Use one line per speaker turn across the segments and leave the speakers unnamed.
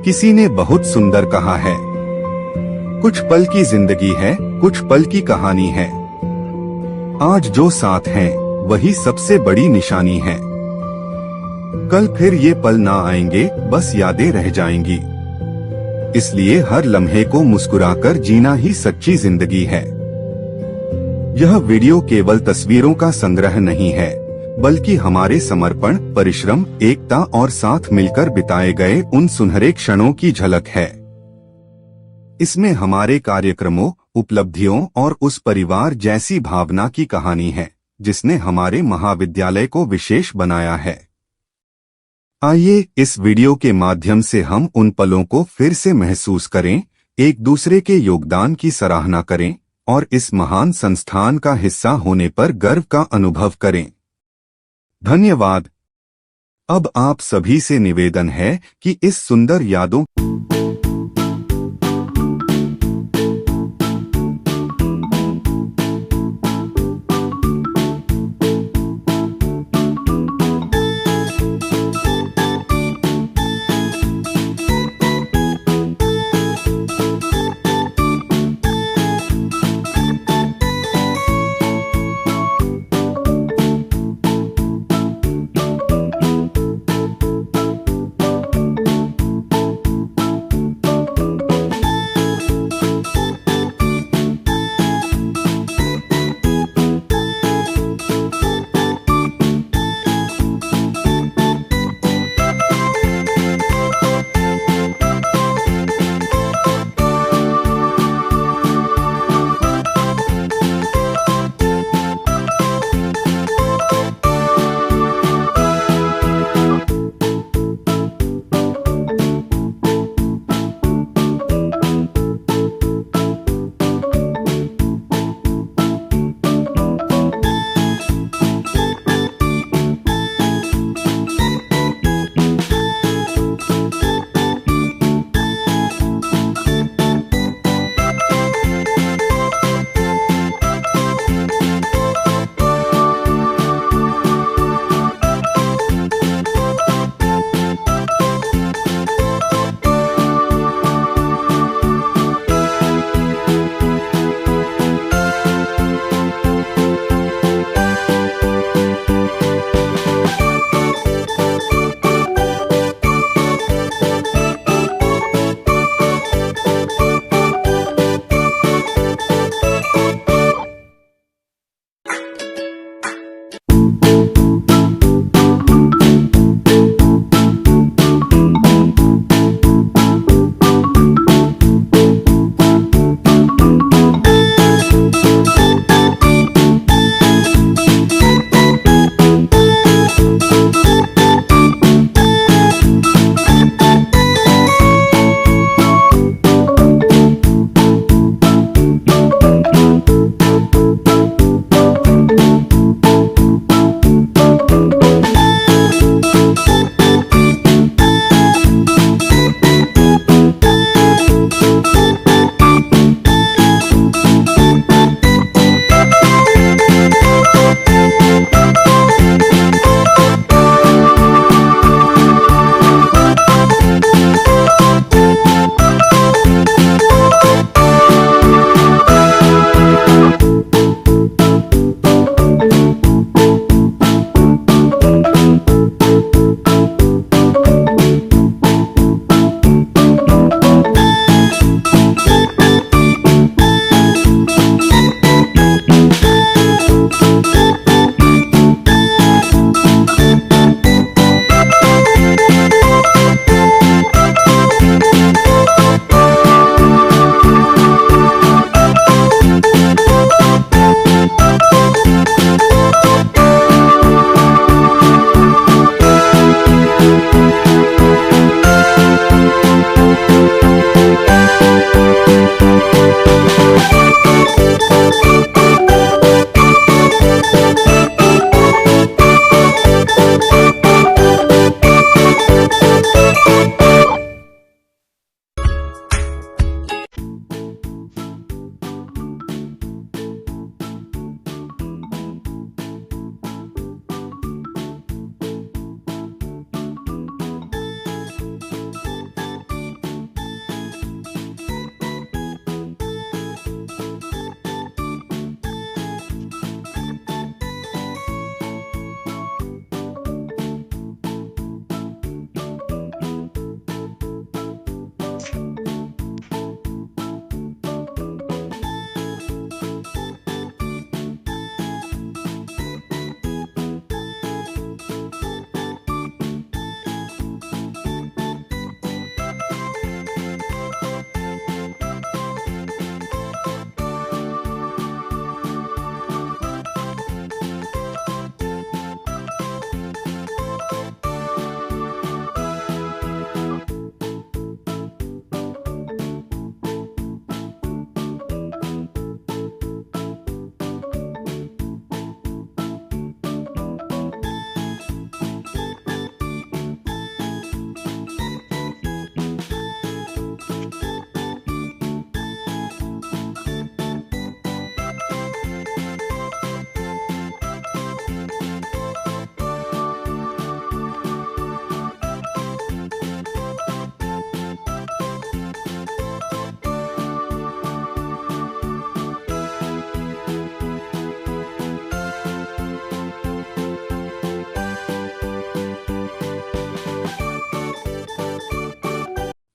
किसी ने बहुत सुंदर कहा है, कुछ पल की जिंदगी है, कुछ पल की कहानी है। आज जो साथ हैं, वही सबसे बड़ी निशानी है। कल फिर ये पल ना आएंगे, बस यादें रह जाएंगी। इसलिए हर लम्हे को मुस्कुराकर जीना ही सच्ची जिंदगी है। यह वीडियो केवल तस्वीरों का संग्रह नहीं है, बल्कि हमारे समर्पण, परिश्रम, एकता और साथ मिलकर बिताए गए उन सुनहरे क्षणों की झलक है। इसमें हमारे कार्यक्रमों, उपलब्धियों और उस परिवार जैसी भावना की कहानी है, जिसने हमारे महाविद्यालय को विशेष बनाया है। आइए इस वीडियो के माध्यम से हम उन पलों को फिर से महसूस करें, एक दूसरे के योगदान की सराहना करें और इस महान संस्थान का हिस्सा होने पर गर्व का अनुभव करें। धन्यवाद। अब आप सभी से निवेदन है कि इस सुंदर यादों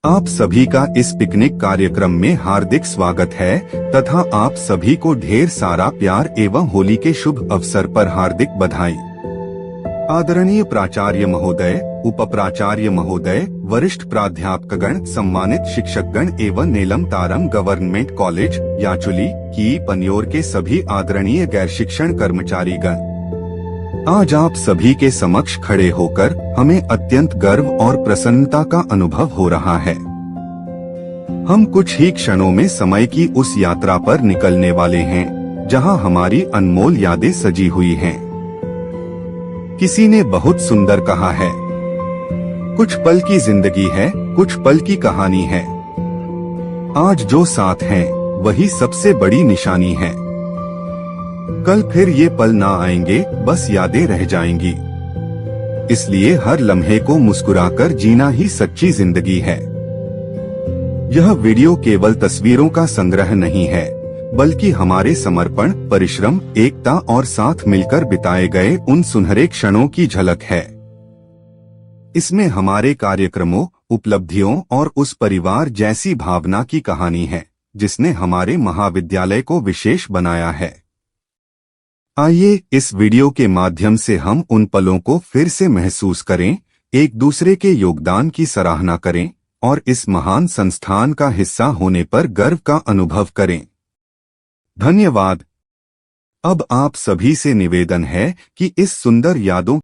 आप सभी का इस पिकनिक कार्यक्रम में हार्दिक स्वागत है तथा आप सभी को ढेर सारा प्यार एवं होली के शुभ अवसर पर हार्दिक बधाई। आदरणीय प्राचार्य महोदय, उप प्राचार्य महोदय, वरिष्ठ प्राध्यापकगण, सम्मानित शिक्षकगण एवं नेलम तारम गवर्नमेंट कॉलेज याचुली की पन्योर के सभी आदरणीय गैर शिक्षण कर्मचारीगण, आज आप सभी के समक्ष खड़े होकर हमें अत्यंत गर्व और प्रसन्नता का अनुभव हो रहा है। हम कुछ ही क्षणों में समय की उस यात्रा पर निकलने वाले हैं जहां हमारी अनमोल यादें सजी हुई हैं। किसी ने बहुत सुंदर कहा है, कुछ पल की जिंदगी है, कुछ पल की कहानी है। आज जो साथ हैं, वही सबसे बड़ी निशानी है। कल फिर ये पल ना आएंगे, बस यादें रह जाएंगी। इसलिए हर लम्हे को मुस्कुराकर जीना ही सच्ची जिंदगी है। यह वीडियो केवल तस्वीरों का संग्रह नहीं है, बल्कि हमारे समर्पण, परिश्रम, एकता और साथ मिलकर बिताए गए उन सुनहरे क्षणों की झलक है। इसमें हमारे कार्यक्रमों, उपलब्धियों और उस परिवार जैसी भावना की कहानी है जिसने हमारे महाविद्यालय को विशेष बनाया है। आइए इस वीडियो के माध्यम से हम उन पलों को फिर से महसूस करें, एक दूसरे के योगदान की सराहना करें और इस महान संस्थान का हिस्सा होने पर गर्व का अनुभव करें। धन्यवाद। अब आप सभी से निवेदन है कि इस सुंदर यादों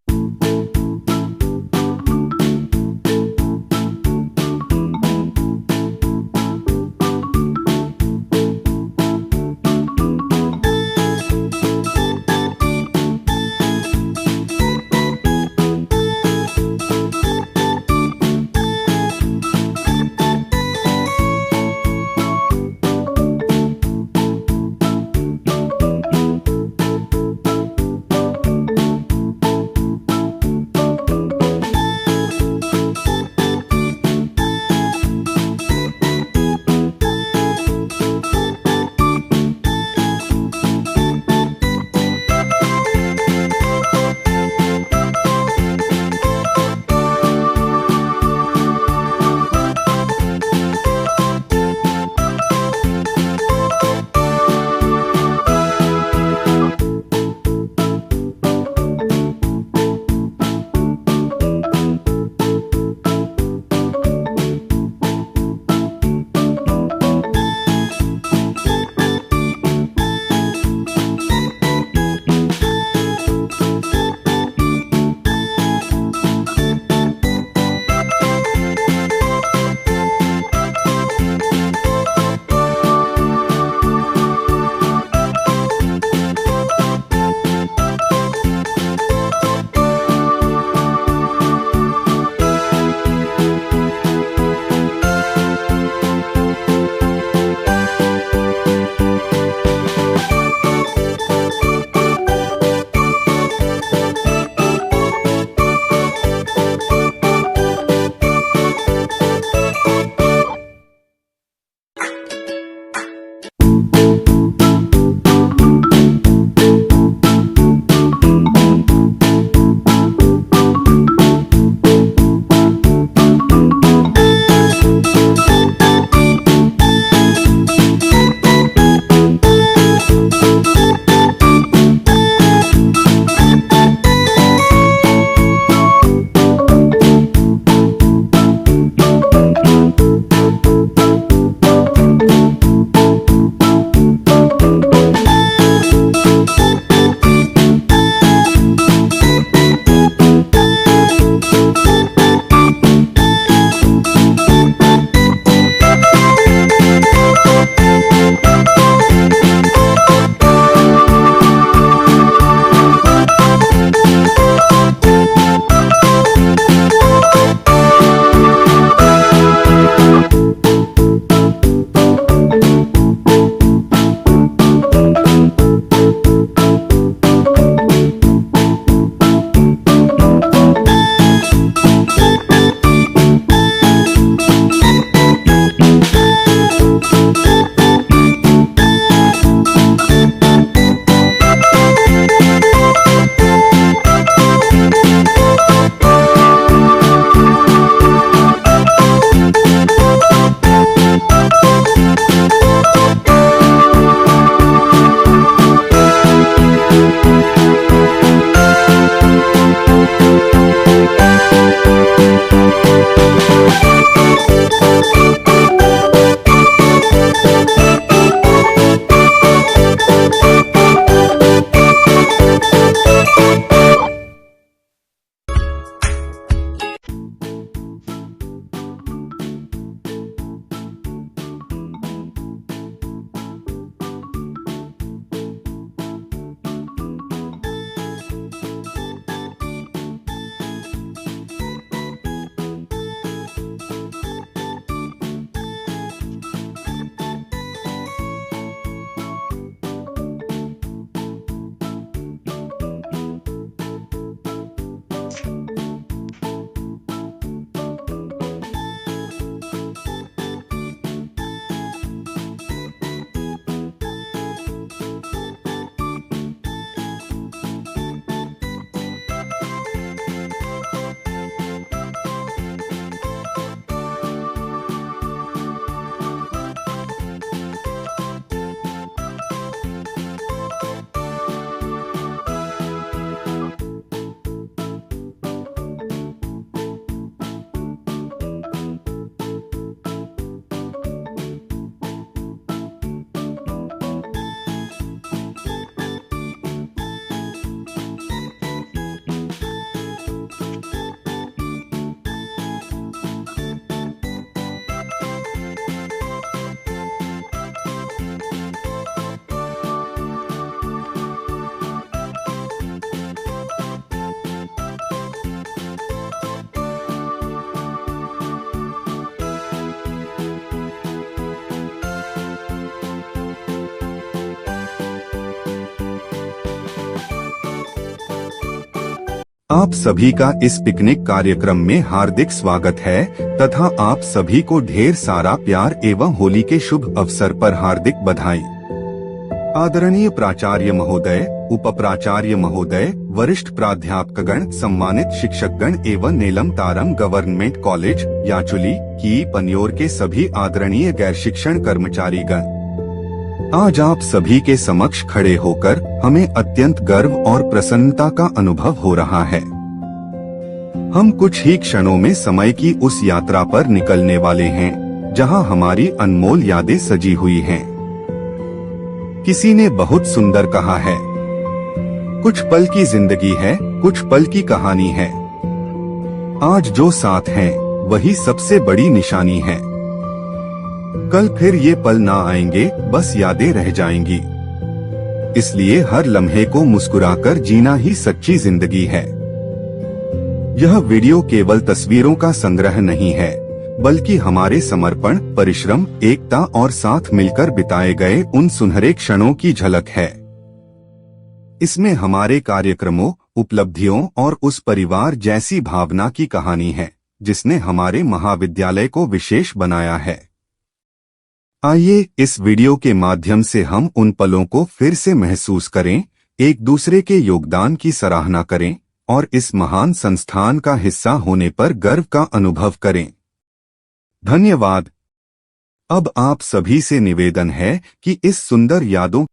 आप सभी का इस पिकनिक कार्यक्रम में हार्दिक स्वागत है तथा आप सभी को ढेर सारा प्यार एवं होली के शुभ अवसर पर हार्दिक बधाई। आदरणीय प्राचार्य महोदय, उप प्राचार्य महोदय, वरिष्ठ प्राध्यापकगण, सम्मानित शिक्षकगण एवं नेलम तारम गवर्नमेंट कॉलेज याचुली की पन्योर के सभी आदरणीय गैर शिक्षण कर्मचारीगण, आज आप सभी के समक्ष खड़े होकर हमें अत्यंत गर्व और प्रसन्नता का अनुभव हो रहा है। हम कुछ ही क्षणों में समय की उस यात्रा पर निकलने वाले हैं जहां हमारी अनमोल यादें सजी हुई हैं। किसी ने बहुत सुंदर कहा है, कुछ पल की जिंदगी है, कुछ पल की कहानी है। आज जो साथ हैं वही सबसे बड़ी निशानी है। कल फिर ये पल ना आएंगे, बस यादें रह जाएंगी। इसलिए हर लम्हे को मुस्कुराकर जीना ही सच्ची जिंदगी है। यह वीडियो केवल तस्वीरों का संग्रह नहीं है, बल्कि हमारे समर्पण, परिश्रम, एकता और साथ मिलकर बिताए गए उन सुनहरे क्षणों की झलक है। इसमें हमारे कार्यक्रमों, उपलब्धियों और उस परिवार जैसी भावना की कहानी है जिसने हमारे महाविद्यालय को विशेष बनाया है। आइए इस वीडियो के माध्यम से हम उन पलों को फिर से महसूस करें, एक दूसरे के योगदान की सराहना करें और इस महान संस्थान का हिस्सा होने पर गर्व का अनुभव करें। धन्यवाद। अब आप सभी से निवेदन है कि इस सुंदर यादों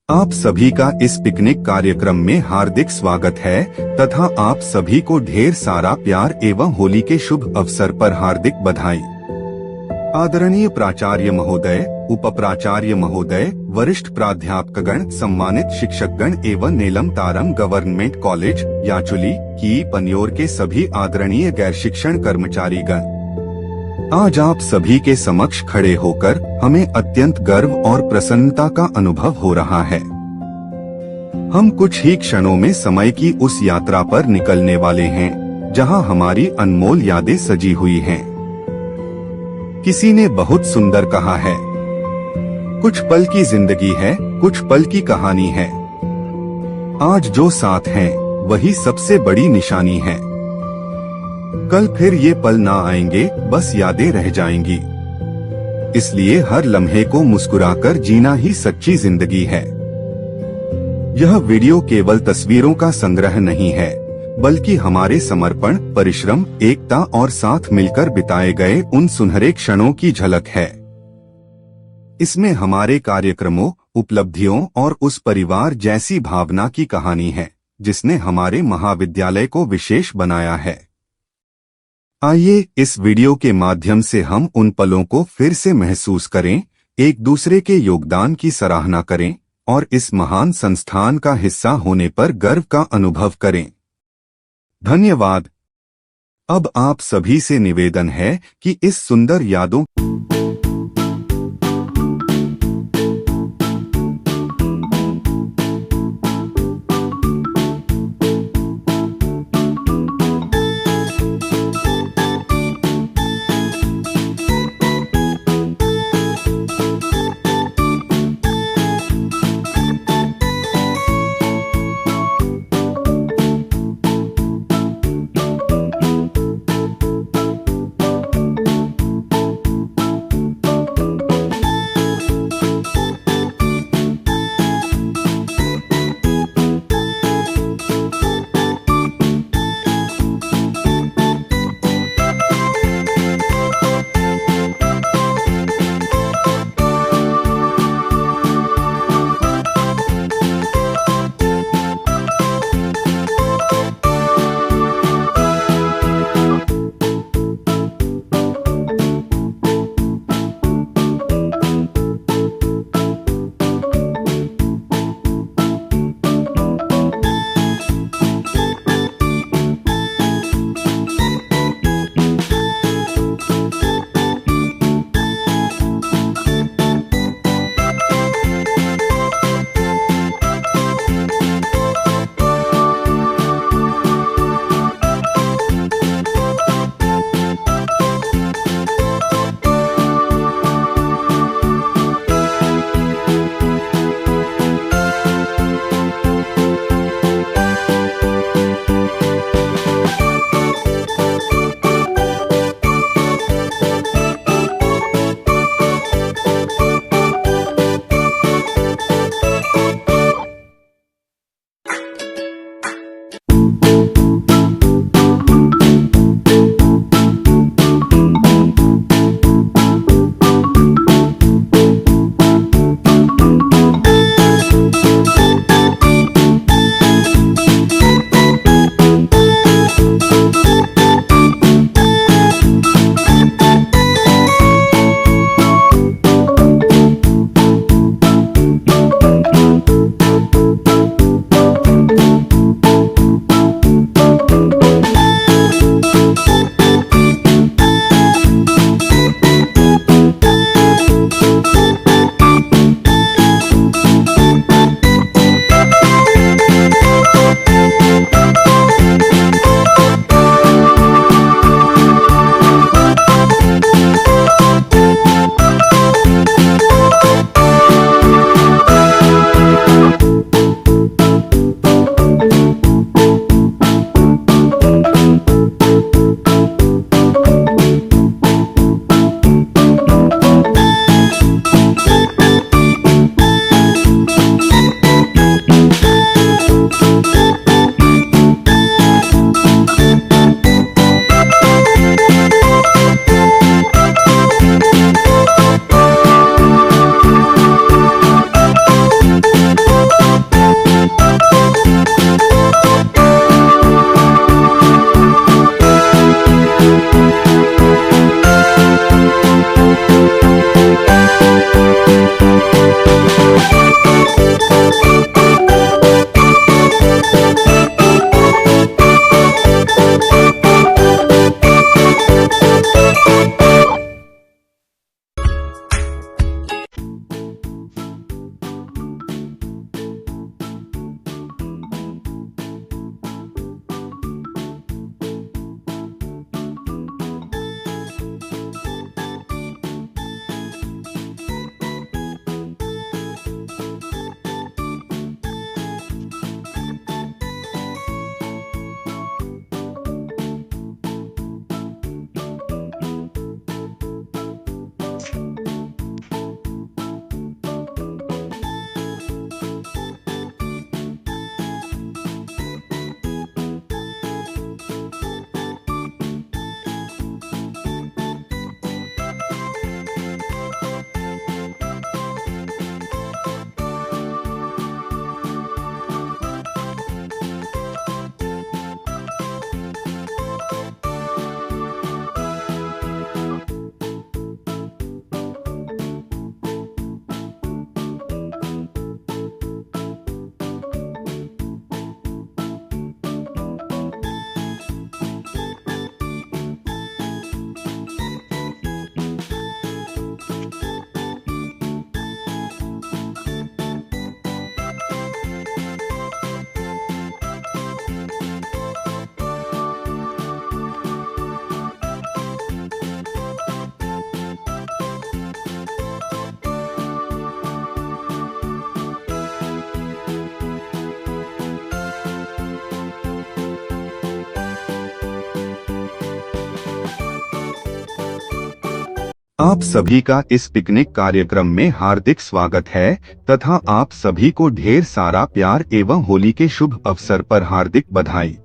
आप सभी का इस पिकनिक कार्यक्रम में हार्दिक स्वागत है तथा आप सभी को ढेर सारा प्यार एवं होली के शुभ अवसर पर हार्दिक बधाई। आदरणीय प्राचार्य महोदय, उप प्राचार्य महोदय, वरिष्ठ प्राध्यापकगण, सम्मानित शिक्षकगण एवं नेलम तारम गवर्नमेंट कॉलेज याचुली की पन्योर के सभी आदरणीय गैर शिक्षण कर्मचारीगण, आज आप सभी के समक्ष खड़े होकर हमें अत्यंत गर्व और प्रसन्नता का अनुभव हो रहा है। हम कुछ ही क्षणों में समय की उस यात्रा पर निकलने वाले हैं जहां हमारी अनमोल यादें सजी हुई हैं। किसी ने बहुत सुंदर कहा है, कुछ पल की जिंदगी है, कुछ पल की कहानी है। आज जो साथ हैं वही सबसे बड़ी निशानी है। कल फिर ये पल ना आएंगे, बस यादें रह जाएंगी। इसलिए हर लम्हे को मुस्कुराकर जीना ही सच्ची जिंदगी है। यह वीडियो केवल तस्वीरों का संग्रह नहीं है, बल्कि हमारे समर्पण, परिश्रम, एकता और साथ मिलकर बिताए गए उन सुनहरे क्षणों की झलक है। इसमें हमारे कार्यक्रमों, उपलब्धियों और उस परिवार जैसी भावना की कहानी है जिसने हमारे महाविद्यालय को विशेष बनाया है। आइए इस वीडियो के माध्यम से हम उन पलों को फिर से महसूस करें, एक दूसरे के योगदान की सराहना करें और इस महान संस्थान का हिस्सा होने पर गर्व का अनुभव करें। धन्यवाद। अब आप सभी से निवेदन है कि इस सुंदर यादों आप सभी का इस पिकनिक कार्यक्रम में हार्दिक स्वागत है तथा आप सभी को ढेर सारा प्यार एवं होली के शुभ अवसर पर हार्दिक बधाई।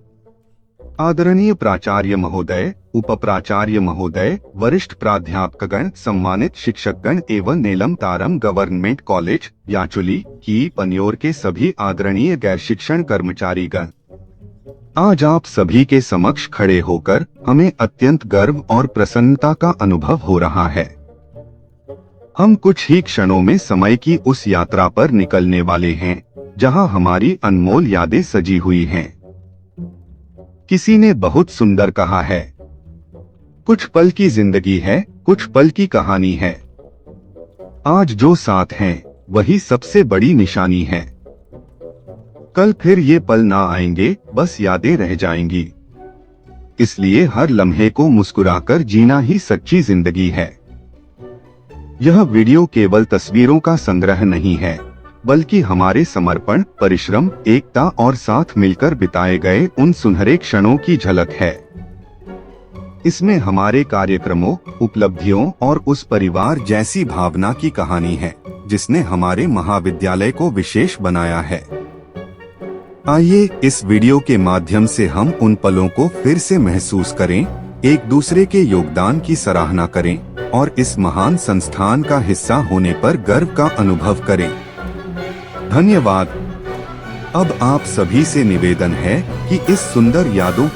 आदरणीय प्राचार्य महोदय, उप प्राचार्य महोदय, वरिष्ठ प्राध्यापकगण, सम्मानित शिक्षकगण एवं नेलम तारम गवर्नमेंट कॉलेज याचुली की पन्योर के सभी आदरणीय गैर शिक्षण कर्मचारीगण, आज आप सभी के समक्ष खड़े होकर हमें अत्यंत गर्व और प्रसन्नता का अनुभव हो रहा है। हम कुछ ही क्षणों में समय की उस यात्रा पर निकलने वाले हैं जहां हमारी अनमोल यादें सजी हुई हैं। किसी ने बहुत सुंदर कहा है, कुछ पल की जिंदगी है, कुछ पल की कहानी है। आज जो साथ हैं वही सबसे बड़ी निशानी है। कल फिर ये पल ना आएंगे, बस यादें रह जाएंगी। इसलिए हर लम्हे को मुस्कुराकर जीना ही सच्ची जिंदगी है। यह वीडियो केवल तस्वीरों का संग्रह नहीं है, बल्कि हमारे समर्पण, परिश्रम, एकता और साथ मिलकर बिताए गए उन सुनहरे क्षणों की झलक है। इसमें हमारे कार्यक्रमों, उपलब्धियों और उस परिवार जैसी भावना की कहानी है जिसने हमारे महाविद्यालय को विशेष बनाया है। आइए इस वीडियो के माध्यम से हम उन पलों को फिर से महसूस करें, एक दूसरे के योगदान की सराहना करें और इस महान संस्थान का हिस्सा होने पर गर्व का अनुभव करें। धन्यवाद। अब आप सभी से निवेदन है कि इस सुंदर यादों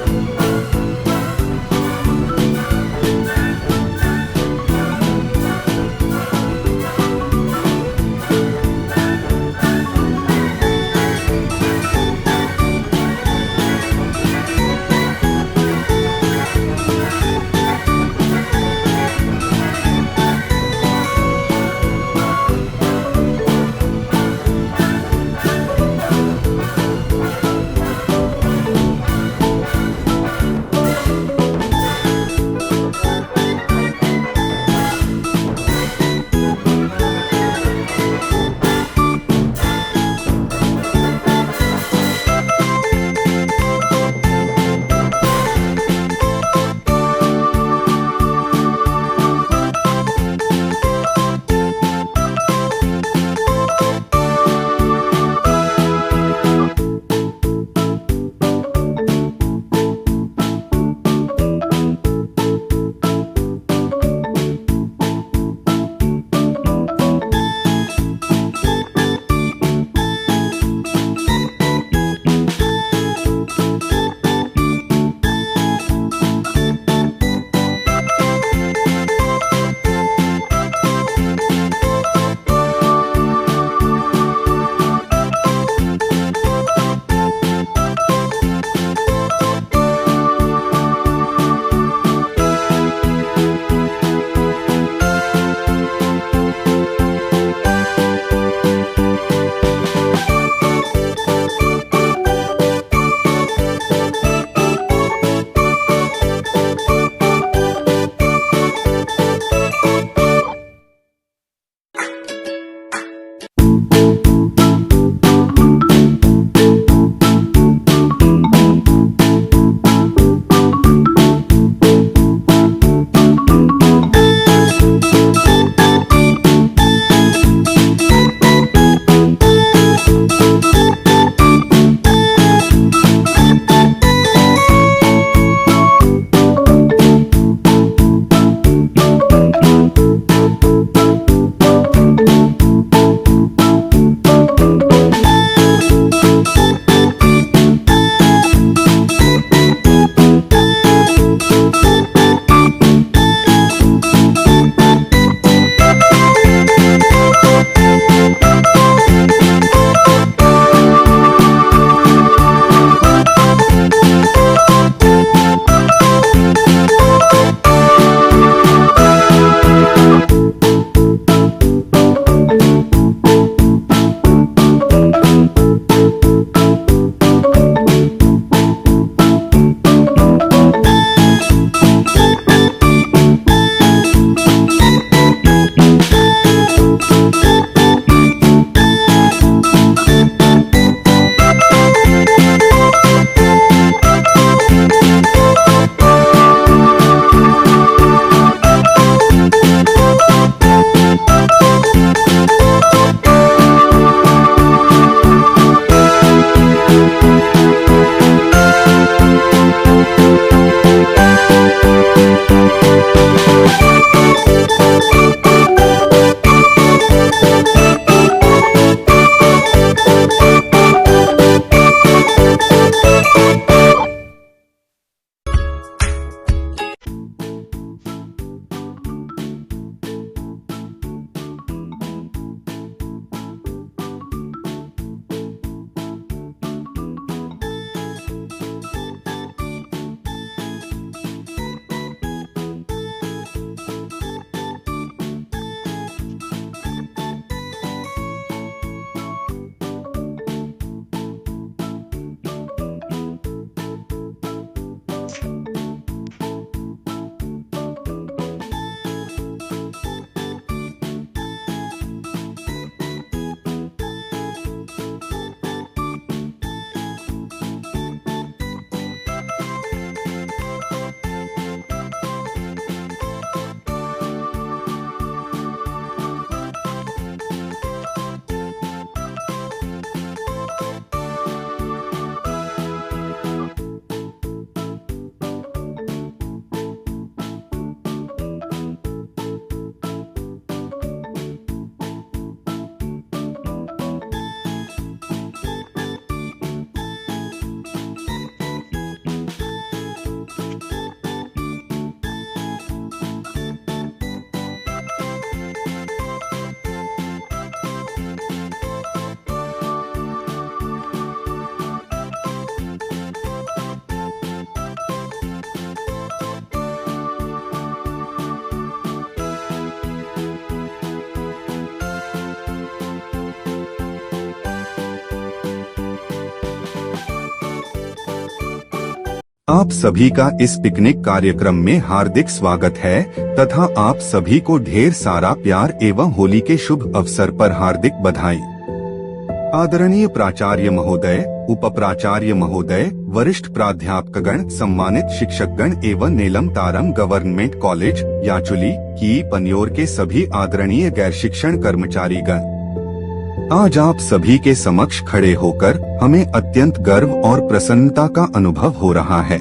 आप सभी का इस पिकनिक कार्यक्रम में हार्दिक स्वागत है तथा आप सभी को ढेर सारा प्यार एवं होली के शुभ अवसर पर हार्दिक बधाई। आदरणीय प्राचार्य महोदय, उप प्राचार्य महोदय, वरिष्ठ प्राध्यापकगण, सम्मानित शिक्षकगण एवं नेलम तारम गवर्नमेंट कॉलेज याचुली की पन्योर के सभी आदरणीय गैर शिक्षण कर्मचारीगण, आज आप सभी के समक्ष खड़े होकर हमें अत्यंत गर्व और प्रसन्नता का अनुभव हो रहा है।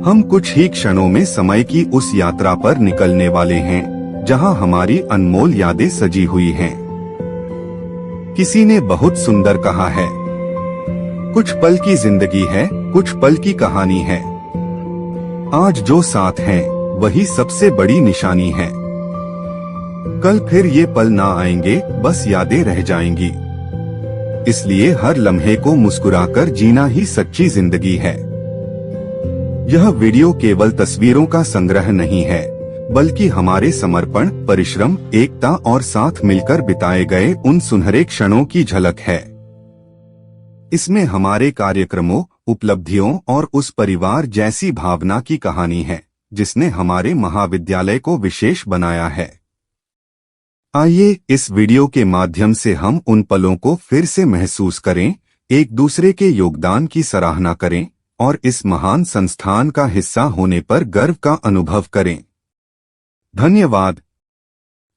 हम कुछ ही क्षणों में समय की उस यात्रा पर निकलने वाले हैं जहां हमारी अनमोल यादें सजी हुई हैं। किसी ने बहुत सुंदर कहा है, कुछ पल की जिंदगी है, कुछ पल की कहानी है। आज जो साथ हैं, वही सबसे बड़ी निशानी है। कल फिर ये पल ना आएंगे, बस यादें रह जाएंगी। इसलिए हर लम्हे को मुस्कुराकर जीना ही सच्ची जिंदगी है। यह वीडियो केवल तस्वीरों का संग्रह नहीं है, बल्कि हमारे समर्पण, परिश्रम, एकता और साथ मिलकर बिताए गए उन सुनहरे क्षणों की झलक है। इसमें हमारे कार्यक्रमों, उपलब्धियों और उस परिवार जैसी भावना की कहानी है जिसने हमारे महाविद्यालय को विशेष बनाया है। आइए इस वीडियो के माध्यम से हम उन पलों को फिर से महसूस करें, एक दूसरे के योगदान की सराहना करें और इस महान संस्थान का हिस्सा होने पर गर्व का अनुभव करें। धन्यवाद।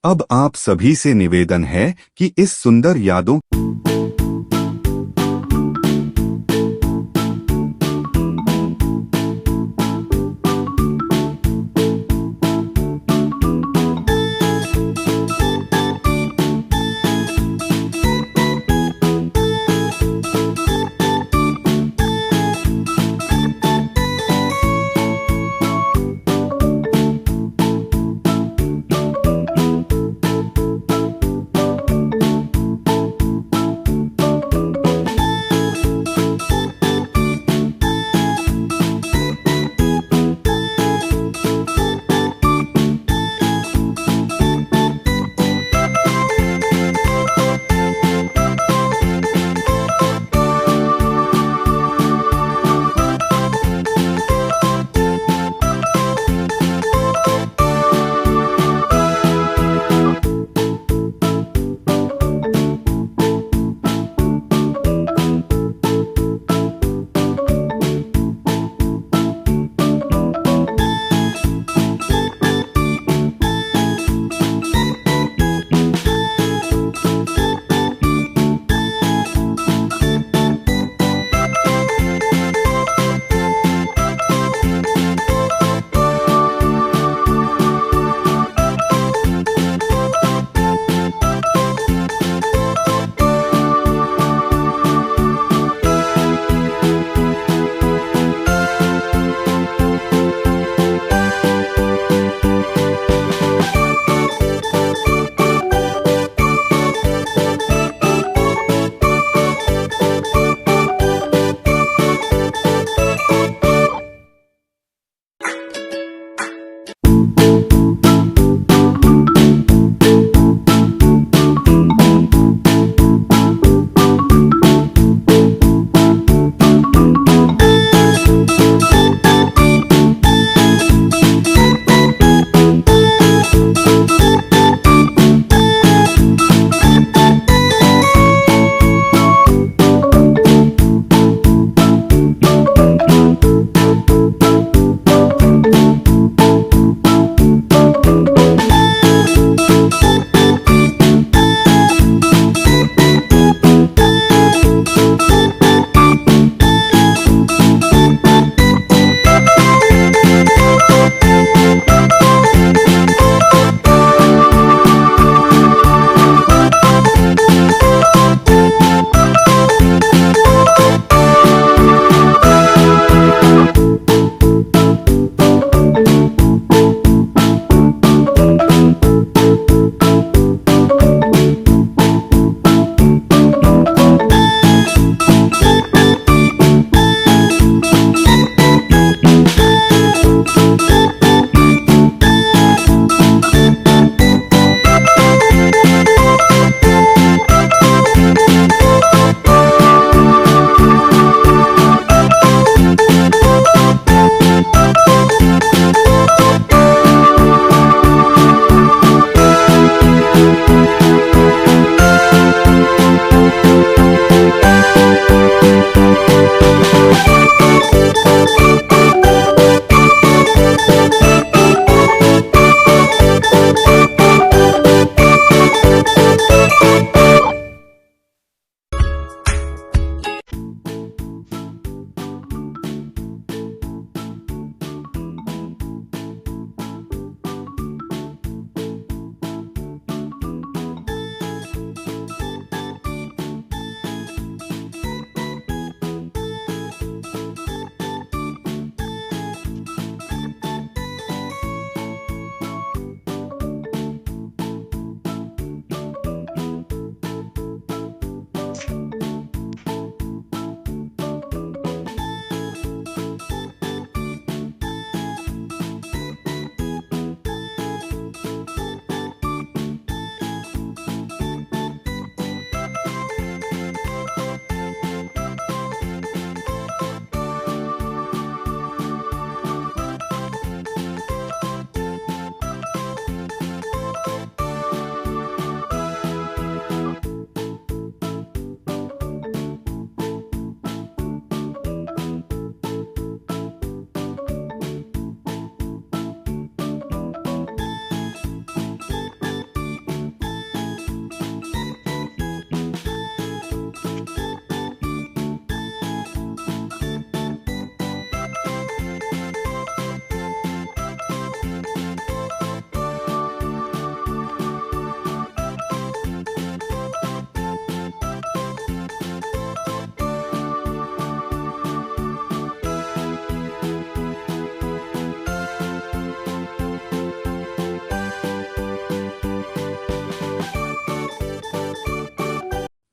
अब आप सभी से निवेदन है कि इस सुंदर यादों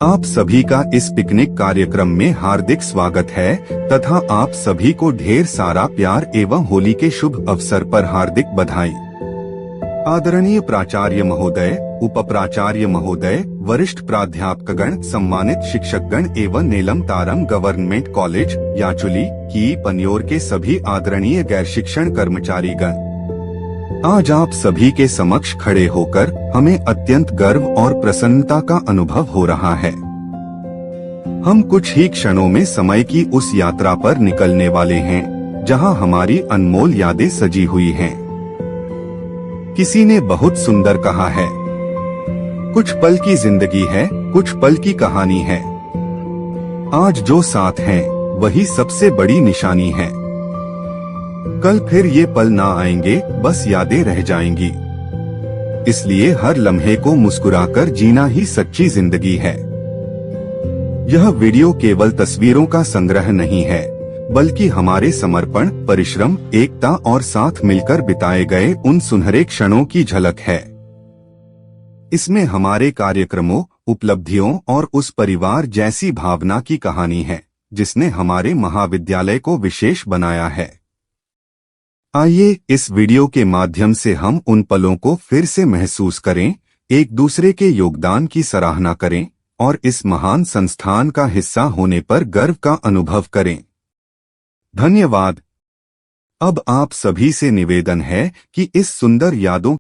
आप सभी का इस पिकनिक कार्यक्रम में हार्दिक स्वागत है तथा आप सभी को ढेर सारा प्यार एवं होली के शुभ अवसर पर हार्दिक बधाई। आदरणीय प्राचार्य महोदय, उप प्राचार्य महोदय, वरिष्ठ प्राध्यापकगण, सम्मानित शिक्षकगण एवं नेलम तारम गवर्नमेंट कॉलेज याचुली की पन्योर के सभी आदरणीय गैर शिक्षण कर्मचारीगण, आज आप सभी के समक्ष खड़े होकर हमें अत्यंत गर्व और प्रसन्नता का अनुभव हो रहा है। हम कुछ ही क्षणों में समय की उस यात्रा पर निकलने वाले हैं जहां हमारी अनमोल यादें सजी हुई हैं। किसी ने बहुत सुंदर कहा है, कुछ पल की जिंदगी है, कुछ पल की कहानी है। आज जो साथ हैं, वही सबसे बड़ी निशानी है। कल फिर ये पल ना आएंगे, बस यादें रह जाएंगी। इसलिए हर लम्हे को मुस्कुराकर जीना ही सच्ची जिंदगी है। यह वीडियो केवल तस्वीरों का संग्रह नहीं है, बल्कि हमारे समर्पण, परिश्रम, एकता और साथ मिलकर बिताए गए उन सुनहरे क्षणों की झलक है। इसमें हमारे कार्यक्रमों, उपलब्धियों और उस परिवार जैसी भावना की कहानी है जिसने हमारे महाविद्यालय को विशेष बनाया है। आइए इस वीडियो के माध्यम से हम उन पलों को फिर से महसूस करें, एक दूसरे के योगदान की सराहना करें और इस महान संस्थान का हिस्सा होने पर गर्व का अनुभव करें। धन्यवाद। अब आप सभी से निवेदन है कि इस सुंदर यादों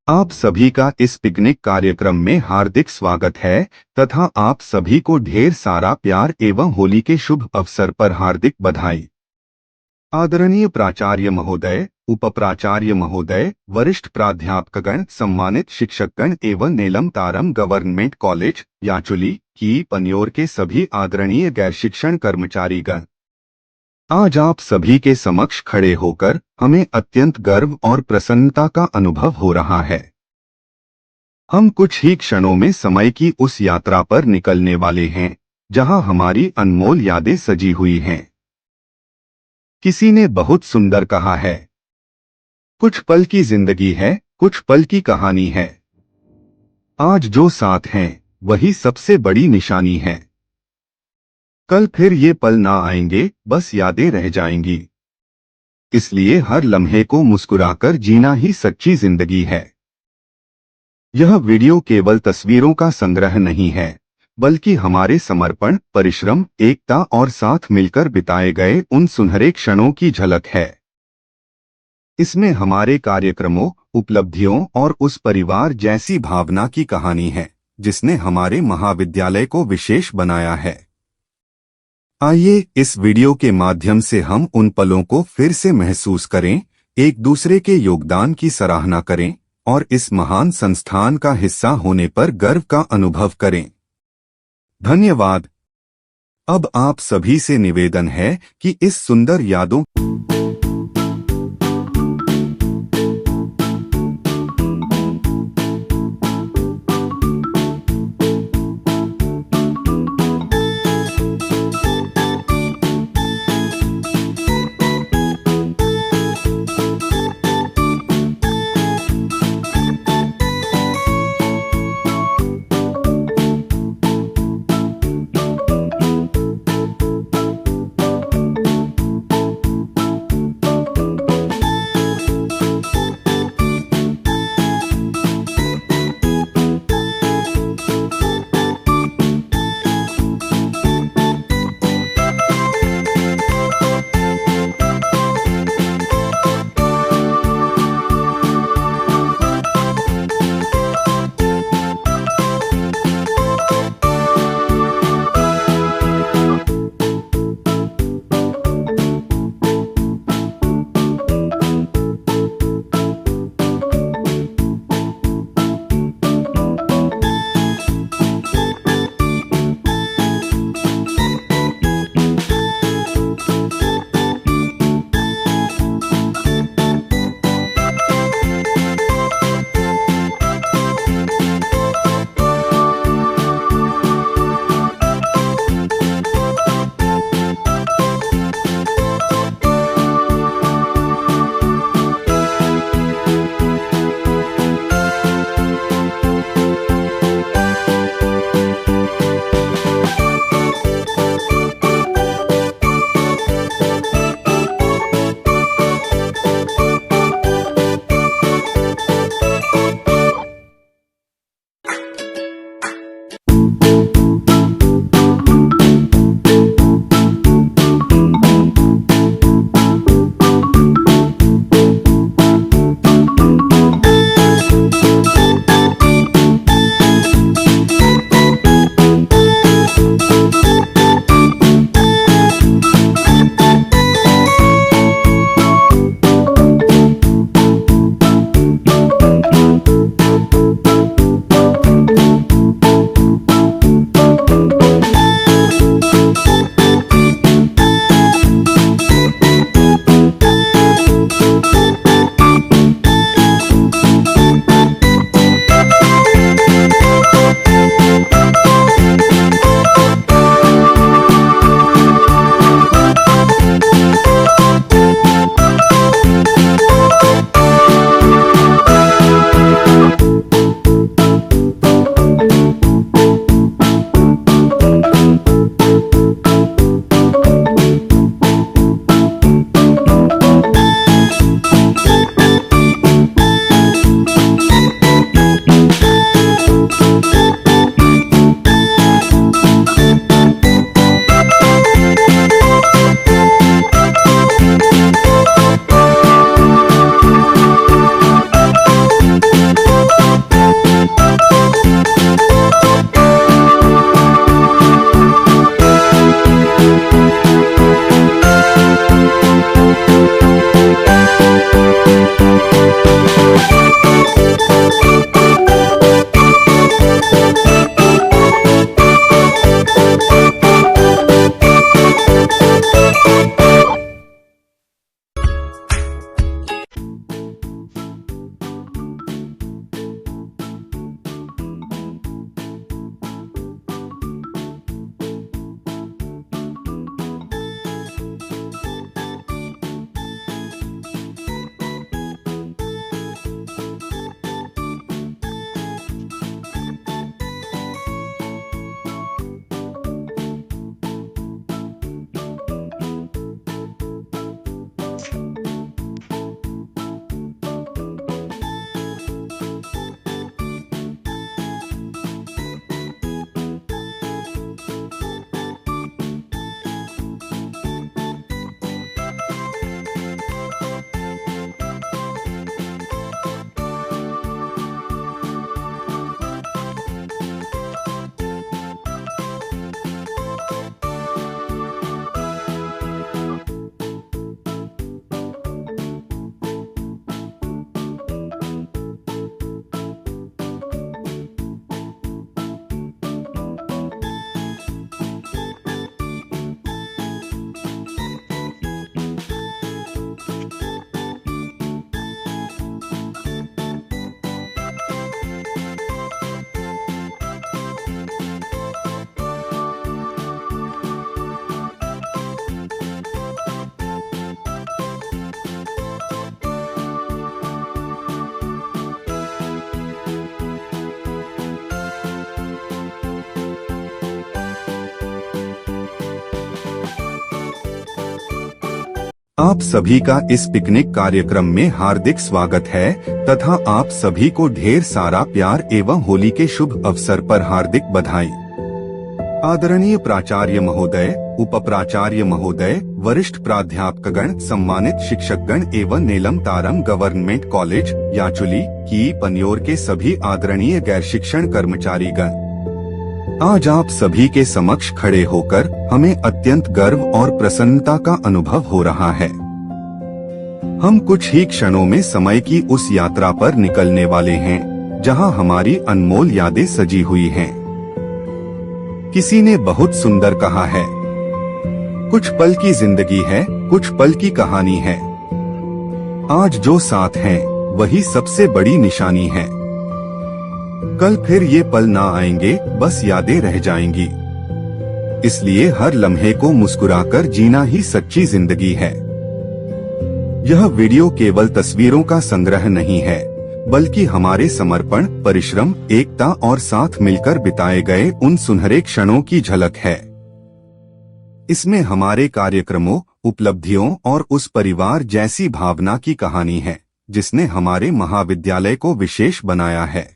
आप सभी का इस पिकनिक कार्यक्रम में हार्दिक स्वागत है तथा आप सभी को ढेर सारा प्यार एवं होली के शुभ अवसर पर हार्दिक बधाई। आदरणीय प्राचार्य महोदय, उप प्राचार्य महोदय, वरिष्ठ प्राध्यापकगण, सम्मानित शिक्षकगण एवं नेलम तारम गवर्नमेंट कॉलेज याचुली की पन्योर के सभी आदरणीय गैर शिक्षण कर्मचारीगण, आज आप सभी के समक्ष खड़े होकर हमें अत्यंत गर्व और प्रसन्नता का अनुभव हो रहा है। हम कुछ ही क्षणों में समय की उस यात्रा पर निकलने वाले हैं जहां हमारी अनमोल यादें सजी हुई हैं। किसी ने बहुत सुंदर कहा है, कुछ पल की जिंदगी है, कुछ पल की कहानी है। आज जो साथ हैं वही सबसे बड़ी निशानी है। कल फिर ये पल ना आएंगे, बस यादें रह जाएंगी। इसलिए हर लम्हे को मुस्कुराकर जीना ही सच्ची जिंदगी है। यह वीडियो केवल तस्वीरों का संग्रह नहीं है, बल्कि हमारे समर्पण, परिश्रम, एकता और साथ मिलकर बिताए गए उन सुनहरे क्षणों की झलक है। इसमें हमारे कार्यक्रमों, उपलब्धियों और उस परिवार जैसी भावना की कहानी है जिसने हमारे महाविद्यालय को विशेष बनाया है। आइए इस वीडियो के माध्यम से हम उन पलों को फिर से महसूस करें, एक दूसरे के योगदान की सराहना करें और इस महान संस्थान का हिस्सा होने पर गर्व का अनुभव करें। धन्यवाद। अब आप सभी से निवेदन है कि इस सुंदर यादों आप सभी का इस पिकनिक कार्यक्रम में हार्दिक स्वागत है तथा आप सभी को ढेर सारा प्यार एवं होली के शुभ अवसर पर हार्दिक बधाई। आदरणीय प्राचार्य महोदय, उप प्राचार्य महोदय, वरिष्ठ प्राध्यापकगण, सम्मानित शिक्षकगण एवं नेलम तारम गवर्नमेंट कॉलेज याचुली की पन्योर के सभी आदरणीय गैर शिक्षण कर्मचारीगण, आज आप सभी के समक्ष खड़े होकर हमें अत्यंत गर्व और प्रसन्नता का अनुभव हो रहा है। हम कुछ ही क्षणों में समय की उस यात्रा पर निकलने वाले हैं जहां हमारी अनमोल यादें सजी हुई हैं। किसी ने बहुत सुंदर कहा है, कुछ पल की जिंदगी है, कुछ पल की कहानी है। आज जो साथ हैं, वही सबसे बड़ी निशानी है। कल फिर ये पल ना आएंगे, बस यादें रह जाएंगी। इसलिए हर लम्हे को मुस्कुराकर जीना ही सच्ची जिंदगी है। यह वीडियो केवल तस्वीरों का संग्रह नहीं है, बल्कि हमारे समर्पण, परिश्रम, एकता और साथ मिलकर बिताए गए उन सुनहरे क्षणों की झलक है। इसमें हमारे कार्यक्रमों, उपलब्धियों और उस परिवार जैसी भावना की कहानी है जिसने हमारे महाविद्यालय को विशेष बनाया है।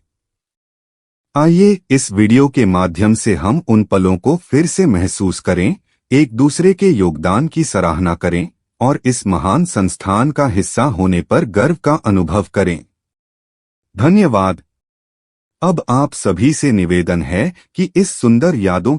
आइए इस वीडियो के माध्यम से हम उन पलों को फिर से महसूस करें, एक दूसरे के योगदान की सराहना करें और इस महान संस्थान का हिस्सा होने पर गर्व का अनुभव करें। धन्यवाद। अब आप सभी से निवेदन है कि इस सुंदर यादों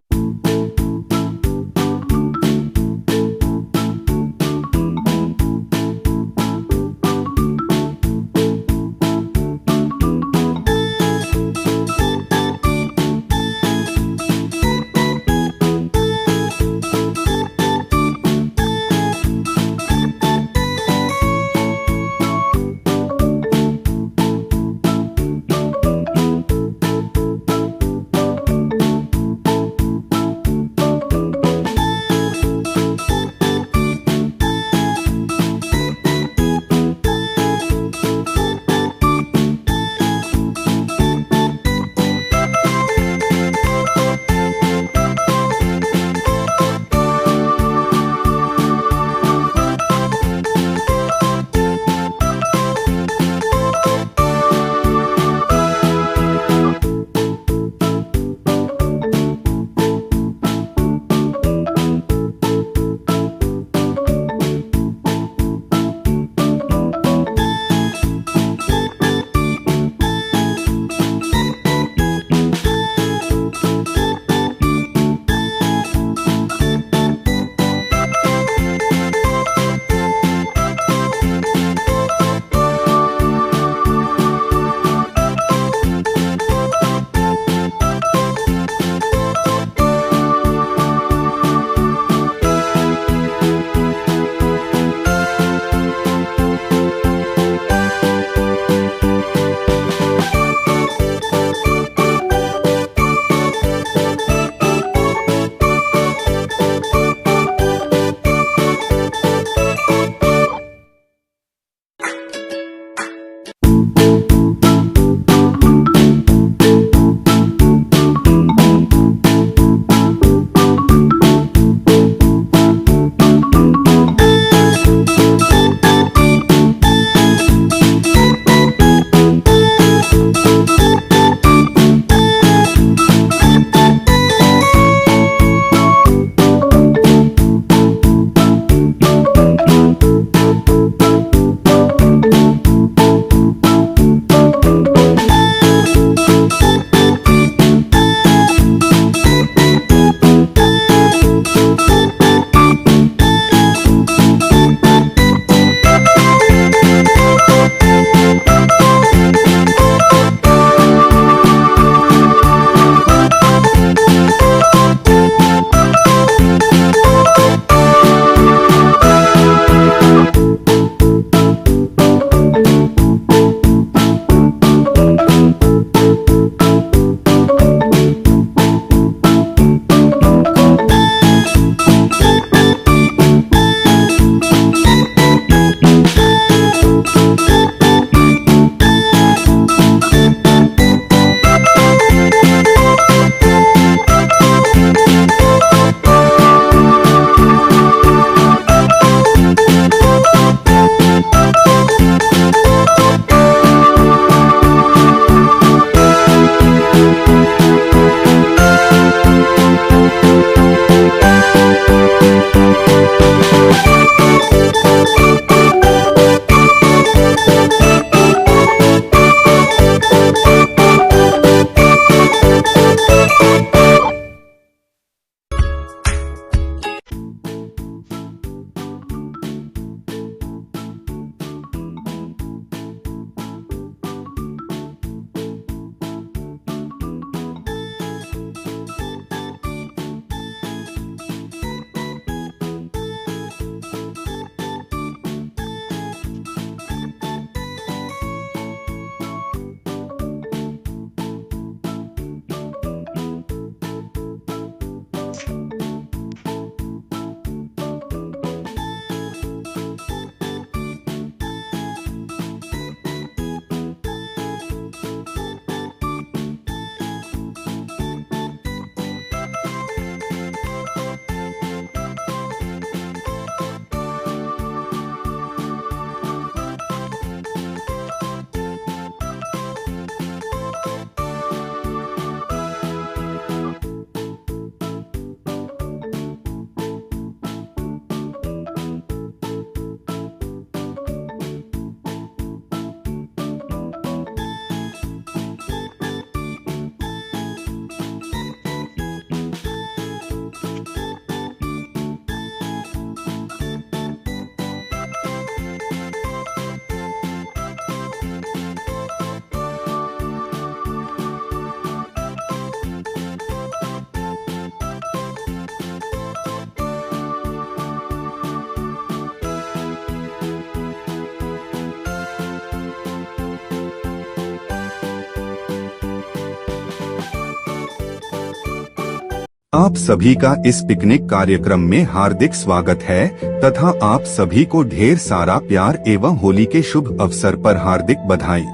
आप सभी का इस पिकनिक कार्यक्रम में हार्दिक स्वागत है तथा आप सभी को ढेर सारा प्यार एवं होली के शुभ अवसर पर हार्दिक बधाई।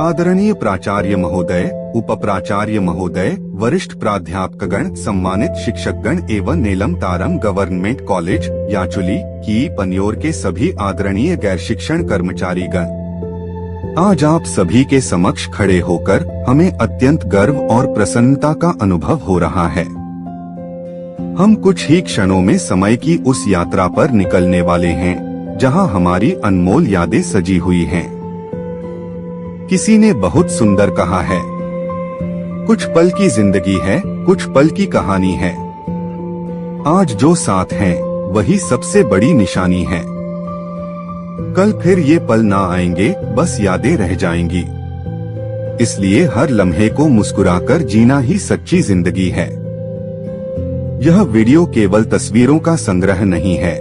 आदरणीय प्राचार्य महोदय, उप प्राचार्य महोदय, वरिष्ठ प्राध्यापकगण, सम्मानित शिक्षकगण एवं नेलम तारम गवर्नमेंट कॉलेज याचुली की पन्योर के सभी आदरणीय गैर शिक्षण कर्मचारीगण, आज आप सभी के समक्ष खड़े होकर हमें अत्यंत गर्व और प्रसन्नता का अनुभव हो रहा है। हम कुछ ही क्षणों में समय की उस यात्रा पर निकलने वाले हैं जहां हमारी अनमोल यादें सजी हुई हैं। किसी ने बहुत सुंदर कहा है, कुछ पल की जिंदगी है, कुछ पल की कहानी है। आज जो साथ हैं, वही सबसे बड़ी निशानी है। कल फिर ये पल ना आएंगे, बस यादें रह जाएंगी। इसलिए हर लम्हे को मुस्कुराकर जीना ही सच्ची जिंदगी है। यह वीडियो केवल तस्वीरों का संग्रह नहीं है,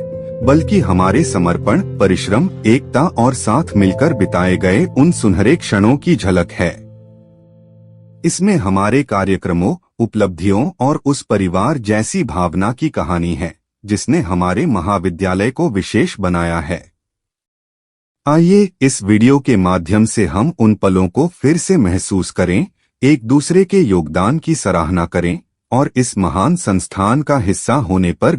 बल्कि हमारे समर्पण, परिश्रम, एकता और साथ मिलकर बिताए गए उन सुनहरे क्षणों की झलक है। इसमें हमारे कार्यक्रमों, उपलब्धियों और उस परिवार जैसी भावना की कहानी है जिसने हमारे महाविद्यालय को विशेष बनाया है। आइए इस वीडियो के माध्यम से हम उन पलों को फिर से महसूस करें, एक दूसरे के योगदान की सराहना करें और इस महान संस्थान का हिस्सा होने पर